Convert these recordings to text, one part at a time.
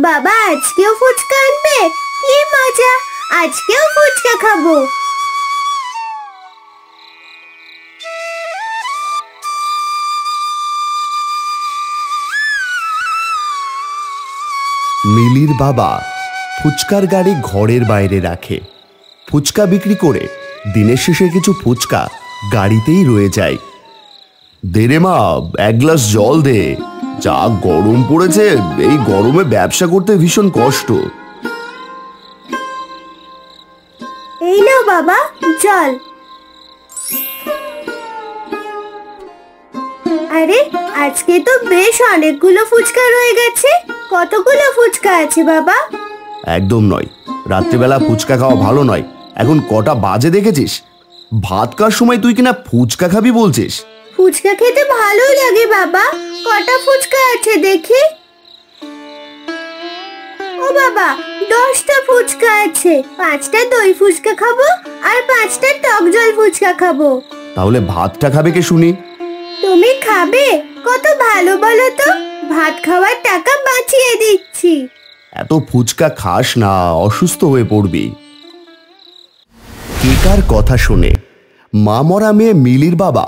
বাবা আজকেও ফুচকা আনবে? কি মজা, আজকেও ফুচকা খাবো। মিলির বাবা ফুচকার গাড়ি ঘরের বাইরে রাখে। ফুচকা বিক্রি করে দিনের শেষে কিছু ফুচকা গাড়িতেই রয়ে যায়। দে রে মা, এক গ্লাস জল দে, যা গরম পড়েছে, এই গরমে ব্যবসা করতে ভীষণ কষ্ট। এই নাও বাবা জল। আরে আজকে তো বেশ অনেকগুলো ফুচকা রয়ে গেছে। কতগুলো ফুচকা আছে বাবা? একদম নয়, রাত্রিবেলা ফুচকা খাওয়া ভালো নয়। এখন কটা বাজে দেখেছিস? ভাত খাওয়ার সময় তুই কিনা ফুচকা খাবি বলছিস? ফুচকা খেতে ভালো লাগে বাবা। কটা ফুচকা আছে দেখি। ও বাবা, 10টা ফুচকা আছে। 5টা দই ফুচকা খাবো আর 5টা টক জল ফুচকা খাবো। তাহলে ভাতটা খাবে কে শুনি? তুমি খাবে? কত ভালো বলো তো, ভাত খাওয়ার টাকা বাঁচিয়ে দিচ্ছি। এত ফুচকা খাস না, অসুস্থ হয়ে পড়বি। কেকার কথা শুনে মা মরা মেয়ে মিলির বাবা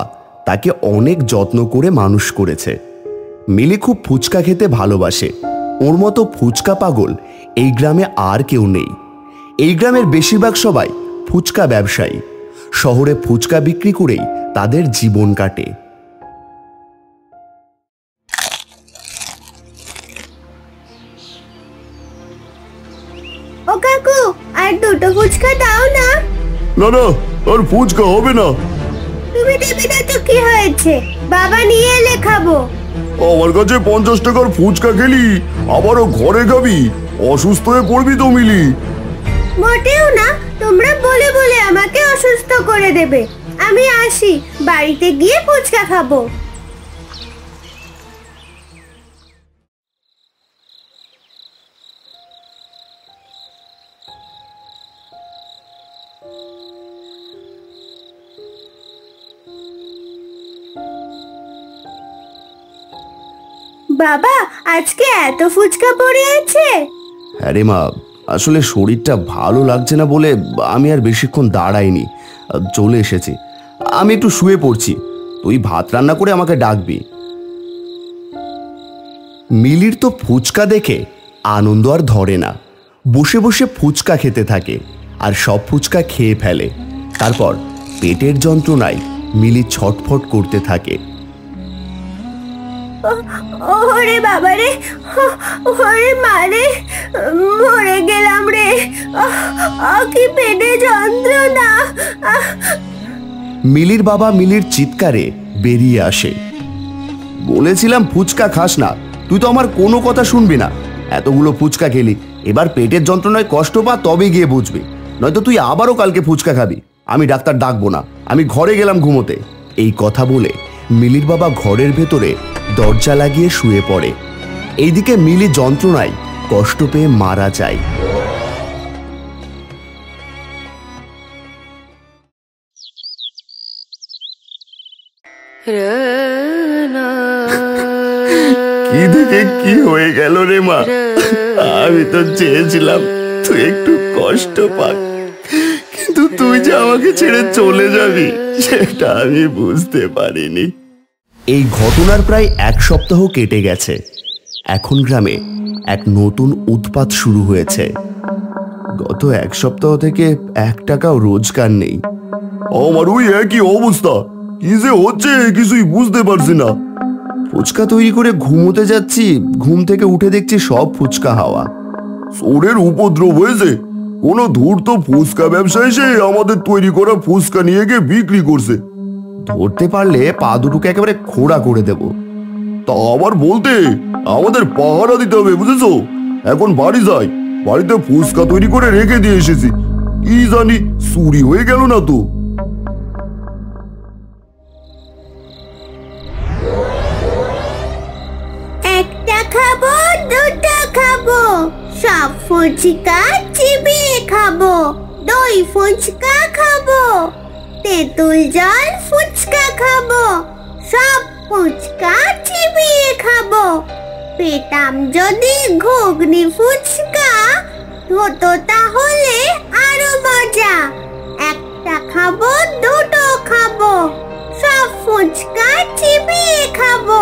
তাকে অনেক যত্ন করে মানুষ করেছে। মিলি খুব ফুচকা খেতে ভালোবাসে। ওর মতো ফুচকা পাগল এই গ্রামে আর কেউ নেই। এই গ্রামের বেশিরভাগ সবাই ফুচকা ব্যবসায়ী। শহরে ফুচকা বিক্রি করেই তাদের জীবন কাটে। ও কাকু, আর 2টো ফুচকা দাও না। না না, আর ফুচকা হবে না। তুমি দেবে না তো কি হয়েছে, বাবা নিয়ে এলে খাবো। আমার কাছে 50 টাকার ফুচকা খেলি, আবারও ঘরে খাবি? অসুস্থ হয়ে পড়বি তো মিলি। মোটেও না, তোমরা বলে বলে আমাকে অসুস্থ করে দেবে। আমি আসি, বাড়িতে গিয়ে ফুচকা খাবো। বাবা আজকে এত ফুচকা পড়ে আছে? আরে মা, আসলে শরীরটা ভালো লাগছে না বলে আমি আর বেশিক্ষণ দাঁড়াইনি, চলে এসেছি। আমি একটু শুয়ে পড়ছি, তুই ভাত রান্না করে আমাকে ডাকবি। মিলির তো ফুচকা দেখে আনন্দ আর ধরে না। বসে বসে ফুচকা খেতে থাকে আর সব ফুচকা খেয়ে ফেলে। তারপর পেটের যন্ত্রণায় মিলি ছটফট করতে থাকে। ওরে বাবা রে, ওরে মারে, মরে গেলাম রে, কি পেটে যন্ত্রণা। মিলির বাবা মিলির চিৎকারে বেরিয়ে আসে। বলেছিলাম ফুচকা খাস না, তুই তো আমার কোনো কথা শুনবি না। এতগুলো ফুচকা খেলি, এবার পেটের যন্ত্রণায় কষ্ট পা, তবে গিয়ে বুঝবি। নয়তো তুই আবারও কালকে ফুচকা খাবি। আমি ডাক্তার ডাকবো না, আমি ঘরে গেলাম ঘুমোতে। এই কথা বলে মিলির বাবা ঘরের ভেতরে দরজা লাগিয়ে শুয়ে পড়ে। এইদিকে মিলি যন্ত্রণায় কষ্ট পেয়ে মারা যায়। কি দেখে কি হয়ে গেল রে মা? আমি তো চেয়েছিলাম তুই একটু কষ্ট পাক, কিন্তু তুই যে আমাকে ছেড়ে চলে যাবি সেটা আমি বুঝতে পারিনি। এই ঘটনার প্রায় 1 সপ্তাহ কেটে গেছে। এখন গ্রামে এক নতুন উৎপাত শুরু হয়েছে। গত 1 সপ্তাহ থেকে 1 টাকাও রোজগার নেই। আমার ওই একই অবস্থা, কি যে হচ্ছে কিছুই বুঝতে পারছি না। ফুচকা তৈরি করে ঘুমোতে যাচ্ছি, ঘুম থেকে উঠে দেখছি সব ফুচকা হাওয়া। চোরের উপদ্রব হয়েছে। কোনো ধূর্ত ফুচকা ব্যবসা এসে আমাদের তৈরি করা ফুচকা নিয়ে গিয়ে বিক্রি করছে। ধরতে পারলে পা দুটোকে একেবারে খোড়া করে দেব। তা আবার বলতে আমাদের পাহারা দিতে হবে, বুঝেছো? এখন বাড়ি যাই, বাড়িতে ফুচকা তৈরি করে রেখে দিয়ে এসেছি। কি জানি চুরি হয়ে গেল না তো। একটা খাবো, 2টা খাবো, সব ফুচকা চিবিয়ে খাবো, দই ফুচকা খাবো, তেঁতুল জল ফুচকা খাবো, সব ফুচকা চিবিয়ে খাবো। পেতাম যদি ঘুগনি ফুচকা হতো তাহলে আরো মজা। একটা খাবো, দুটো খাবো, সব ফুচকা চিবিয়ে খাবো।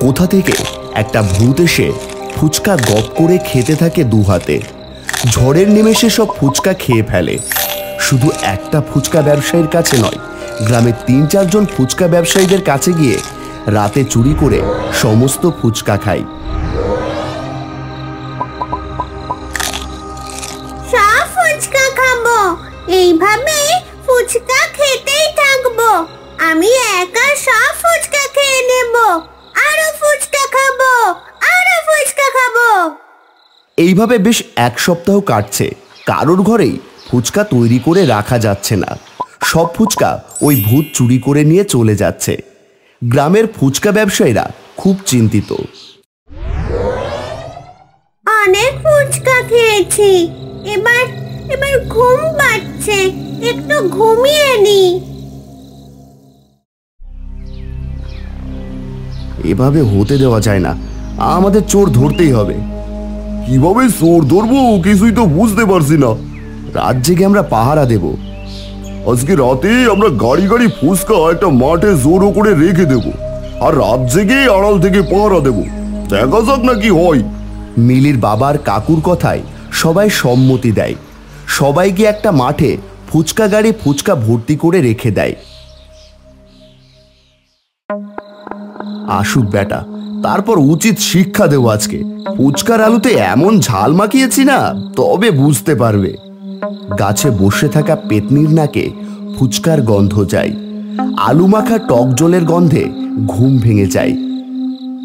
কোথা থেকে একটা ভূত এসে ফুচকা গপ করে খেতে থাকে দু হাতে। ঝড়ের নিমেষে সব ফুচকা খেয়ে ফেলে। শুধু একটা ফুচকা ব্যবসায়ীর কাছে নয়, গ্রামের ৩-৪ জন ফুচকা ব্যবসায়ীদের কাছে গিয়ে রাতে চুরি করে সমস্ত ফুচকা খায়। সব ফুচকা খাবো, এইভাবে ফুচকা খেতেই থাকবো। আমি একা সব ফুচকা খেয়ে নেব, আরো ফুচকা খাবো, আরো ফুচকা খাবো। এইভাবে বেশ ১ সপ্তাহ কাটছে। কারোর ঘরেই ফুচকা তৈরি করে রাখা যাচ্ছে না। সব ফুচকা ওই ভূত চুরি করে নিয়ে চলে যাচ্ছে। গ্রামের ফুচকা ব্যবসায়ীরা খুব চিন্তিত। অনেক ফুচকা খেয়েছি, এবার এবার ঘুম পাচ্ছে, একটু ঘুমিয়ে নি। এভাবে হতে দেওয়া যায় না, আমাদের চোর ধরতেই হবে। কিভাবে চোর ধরবো কিছুই তো বুঝতে পারছি না। রাত জেগে আমরা পাহারা দেব। আজকে রাতে আমরা গাড়ি গাড়ি ফুচকা একটা মাঠে জোরও করে রেখে দেব, আর রাত জেগে আড়াল থেকে পাহারা দেব। দেখা যাক না কি হয়। মিলির বাবার কাকুর কথায় সবাই সম্মতি দেয়। সবাইকে একটা মাঠে ফুচকা গাড়ি ফুচকা ভর্তি করে রেখে দেয়। আসুক বেটা, তারপর উচিত শিক্ষা দেব আজকে। ফুচকার আলুতে এমন ঝাল মাখিয়েছি না, তবে বুঝতে পারবে। গাছে বসে থাকা পেতনির নাকে ফুচকার গন্ধ যায়। আলু মাখা টক জলের গন্ধে ঘুম ভেঙে যায়।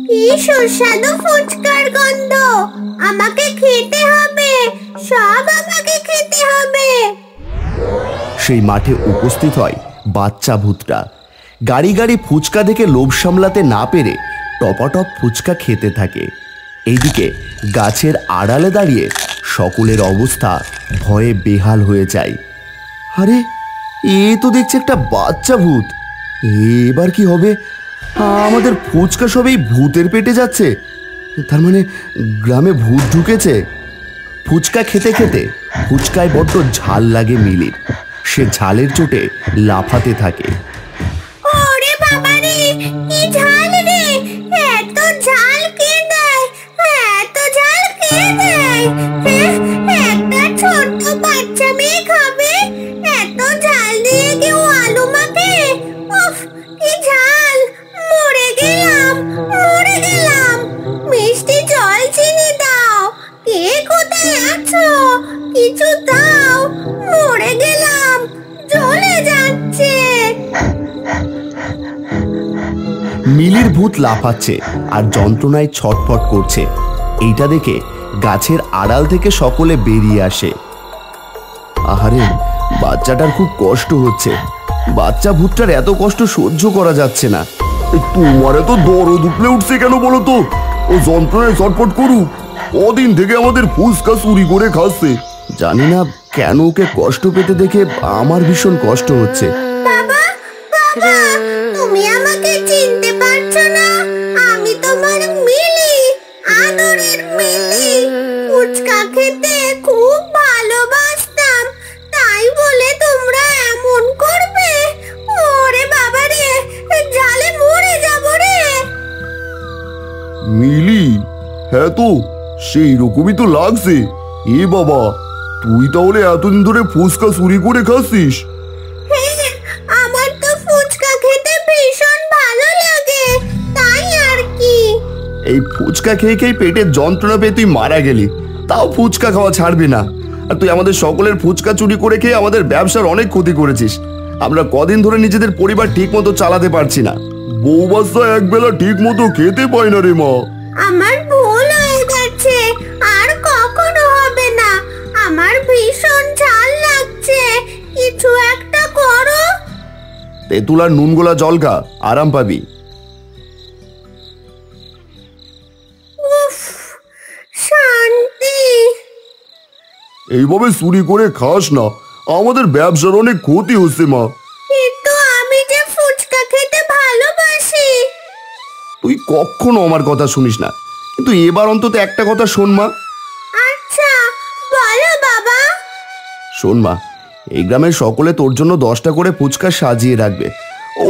কি সুস্বাদু ফুচকার গন্ধ, আমাকে খেতে হবে, সব আমাকে খেতে হবে। সেই মাঠে উপস্থিত হয় বাচ্চা ভূতটা। গাড়ি গাড়ি ফুচকা দেখে লোভ সামলাতে না পেরে টপাটপ ফুচকা খেতে থাকে। এইদিকে গাছের আড়ালে দাঁড়িয়ে সকলের অবস্থা ভয়ে বেহাল হয়ে যায়। আরে এ তো দেখছি একটা বাচ্চা ভূত। এবার কি হবে? আমাদের ফুচকা সবই ভূতের পেটে যাচ্ছে। তার মানে গ্রামে ভূত ঢুকেছে। ফুচকা খেতে খেতে ফুচকায় বড্ড ঝাল লাগে মিলির। সে ঝালের চোটে লাফাতে থাকে। ওরে বাবা রে, কি ঝাল রে! এত ঝাল কে দেয়? এত ঝাল কে দেয়? একটা ছোট্ট বাচ্চা মেয়ে খাবে? এত ঝাল দিয়ে কেউ আলু মাখে? উফ, কি ঝাল! মরে গেলাম, মরে গেলাম। মিষ্টি জল চিনি দাও। কে কোথায় আছো? কিছু দাও, মরে গেলাম, জ্বলে যাচ্ছে। মিলির ভূত লাফাচ্ছে আর যন্ত্রণায় ছটফট করছে। এইটা দেখে গাছের আড়াল থেকে সকলে বেরিয়ে আসে। আহারে, বাচ্চাটার খুব কষ্ট হচ্ছে। বাচ্চা ভূতটার এত কষ্ট সহ্য করা যাচ্ছে না। তোমার এত দরদ উঠলে উঠছে কেন বলো তো? ও যন্ত্রণায় ছটফট করুক। কদিন থেকে আমাদের ফুচকা চুরি করে খাচ্ছে। জানি না কেন ওকে কষ্ট পেতে দেখে আমার ভীষণ কষ্ট হচ্ছে। বাবা, বাবা, তুমি আমাকে চিনতে পারছো না? আমি তোমার মিলি, আদরের মিলি। ফুচকা খেতে খুব ভালোবাসতাম, তাই বলে তোমরা এমন করবে? ওরে বাবা রে, ঝালে মরে যাব রে। মিলি, হ্যাঁ তো সেই রকমই তো লাগছে। এ বাবা, তুই তাহলে এতদিন ধরে ফুচকা চুরি করে খাচ্ছিস? হ্যাঁ, আমার তো ফুচকা খেতে ভীষণ ভালো লাগে, তাই আর কি। এই ফুচকা খেয়ে খেয়ে পেটের যন্ত্রণা পেয়ে তুই মারা গেলি, তাও ফুচকা খাওয়া ছাড়বি না। আর তুই আমাদের সকলের ফুচকা চুরি করে খেয়ে আমাদের ব্যবসার অনেক ক্ষতি করেছিস। আমরা কদিন ধরে নিজেদের পরিবার ঠিক মতো চালাতে পারছি না। বউ বাচ্চা একবেলা ঠিক মতো খেতে পায় না রে মা। আমার ভুল হয়ে গেছে, আর কখনো হবে না। আমার ভীষণ ঝাল লাগছে, কিছু একটা করো। তেঁতুল আর নুন গোলা জল খা, আরাম পাবি। উফ, শান্তি। এইভাবে চুরি করে খাস না, আমাদের ব্যবসার অনেক ক্ষতি হচ্ছে মা। কিন্তু আমি যে ফুচকা খেতে ভালোবাসি। তুই কখনো আমার কথা শুনিস না, কিন্তু এবার অন্তত একটা কথা শোন মা। আচ্ছা বলো বাবা। শোন মা, এই গ্রামের সকলে তোর জন্য 10টা করে ফুচকা সাজিয়ে রাখবে।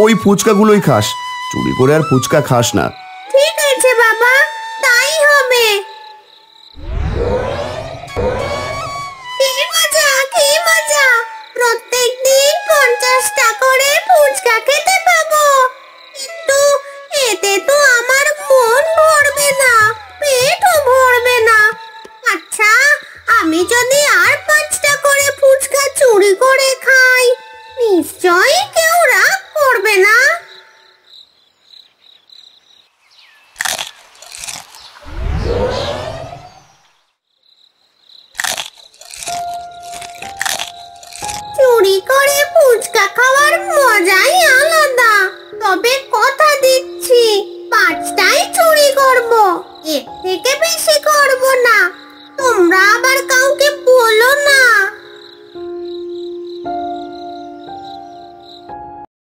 ওই ফুচকাগুলোই খাস, চুরি করে আর ফুচকা খাস না। ঠিক আছে বাবা, তাই হবে। কি মজা, কি মজা, প্রত্যেকদিন 50টা করে ফুচকা খেতে পাবো। কিন্তু এতে তো আমার মন ভরবে না, পেটও ভরবে না। আচ্ছা, আমি যদি আর 5টা করে ফুচকা চুরি করে খাই, নিশ্চয়ই কেউ রাগ করবে না। চুরি করে ফুচকা খাওয়ার মজাই আলাদা। তবে কথা দিচ্ছি, 5টাই চুরি করব, এর থেকে বেশি করব না। তোমরা আবার কাউকে বলো না।